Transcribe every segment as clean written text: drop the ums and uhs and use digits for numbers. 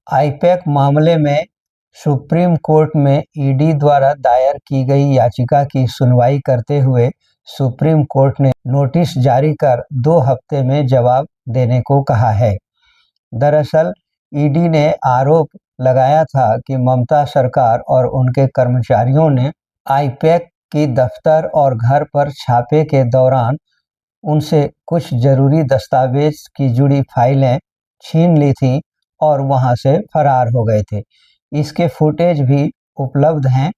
IUPAC मामले में supreme court में ईडी द्वारा दायर की गई याचिका की सुनवाई करते हुए सुप्रीम कोर्ट ने नोटिस जारी कर 2 हफ्ते में जवाब देने को कहा है। दरअसल ईडी ने आरोप लगाया था कि ममता सरकार और उनके कर्मचारियों ने आईपैक की दफ्तर और घर पर छापे के दौरान उनसे कुछ जरूरी दस्तावेज की जुड़ी फाइलें छीन ली थी और वहां से फरार हो गए थे। इसके फुटेज भी उपलब्ध हैं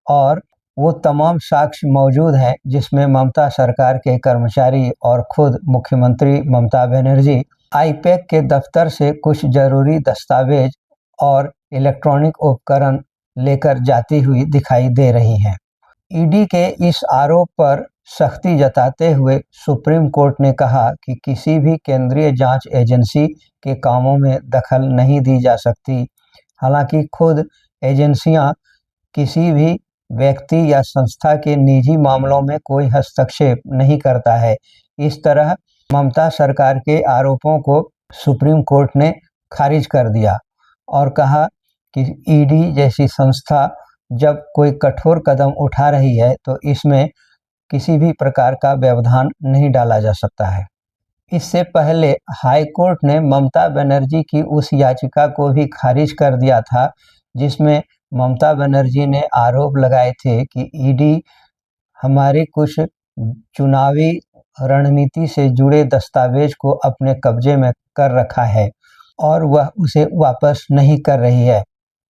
और वो तमाम साक्ष्य मौजूद हैं जिसमें ममता सरकार के कर्मचारी और खुद मुख्यमंत्री ममता बनर्जी आईपैक के दफ्तर से कुछ जरूरी दस्तावेज और इलेक्ट्रॉनिक उपकरण लेकर जाती हुई दिखाई दे रही हैं। ईडी के इस आरोप पर सख्ती जताते हुए सुप्रीम कोर्ट ने कहा कि किसी भी केंद्रीय जांच एजेंसी के कामों में दखल नहीं दी जा सकती। हालांकि खुद एजेंसियां किसी भी व्यक्ति या संस्था के निजी मामलों में कोई हस्तक्षेप नहीं करता है। इस तरह ममता सरकार के आरोपों को सुप्रीम कोर्ट ने खारिज कर दिया और कहा कि ईडी जैसी संस्था जब कोई कठोर कदम उठा रही है तो इसमें किसी भी प्रकार का व्यवधान नहीं डाला जा सकता है। इससे पहले हाई कोर्ट ने ममता बनर्जी की उस याचिका को भी खारिज कर दिया था जिसमें ममता बनर्जी ने आरोप लगाए थे कि ईडी हमारी कुछ चुनावी रणनीति से जुड़े दस्तावेज को अपने कब्जे में कर रखा है और वह उसे वापस नहीं कर रही है।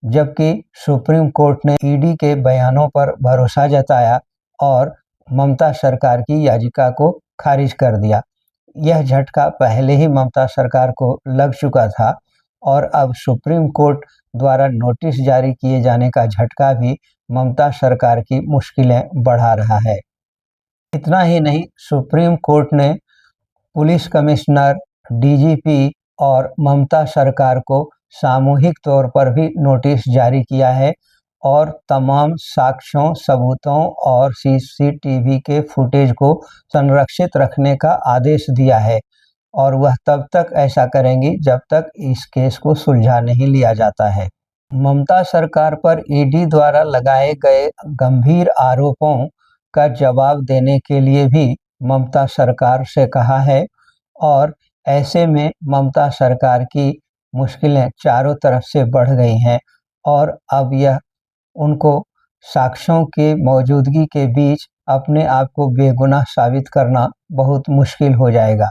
जबकि सुप्रीम कोर्ट ने ईडी के बयानों पर भरोसा जताया और ममता सरकार की याचिका को खारिज कर दिया। यह झटका पहले ही ममता सरकार को लग चुका था और अब सुप्रीम कोर्ट द्वारा नोटिस जारी किए जाने का झटका भी ममता सरकार की मुश्किलें बढ़ा रहा है। इतना ही नहीं, सुप्रीम कोर्ट ने पुलिस कमिश्नर, डीजीपी और ममता सरकार को सामूहिक तौर पर भी नोटिस जारी किया है और तमाम साक्ष्यों, सबूतों और सीसीटीवी के फुटेज को संरक्षित रखने का आदेश दिया है और वह तब तक ऐसा करेंगी जब तक इस केस को सुलझा नहीं लिया जाता है। ममता सरकार पर ईडी द्वारा लगाए गए गंभीर आरोपों का जवाब देने के लिए भी ममता सरकार से कहा है और ऐसे में ममता सरकार की मुश्किलें चारों तरफ से बढ़ गई हैं और अब यह उनको साक्ष्यों के मौजूदगी के बीच अपने आप को बेगुनाह साबित करना बहुत मुश्किल हो जाएगा।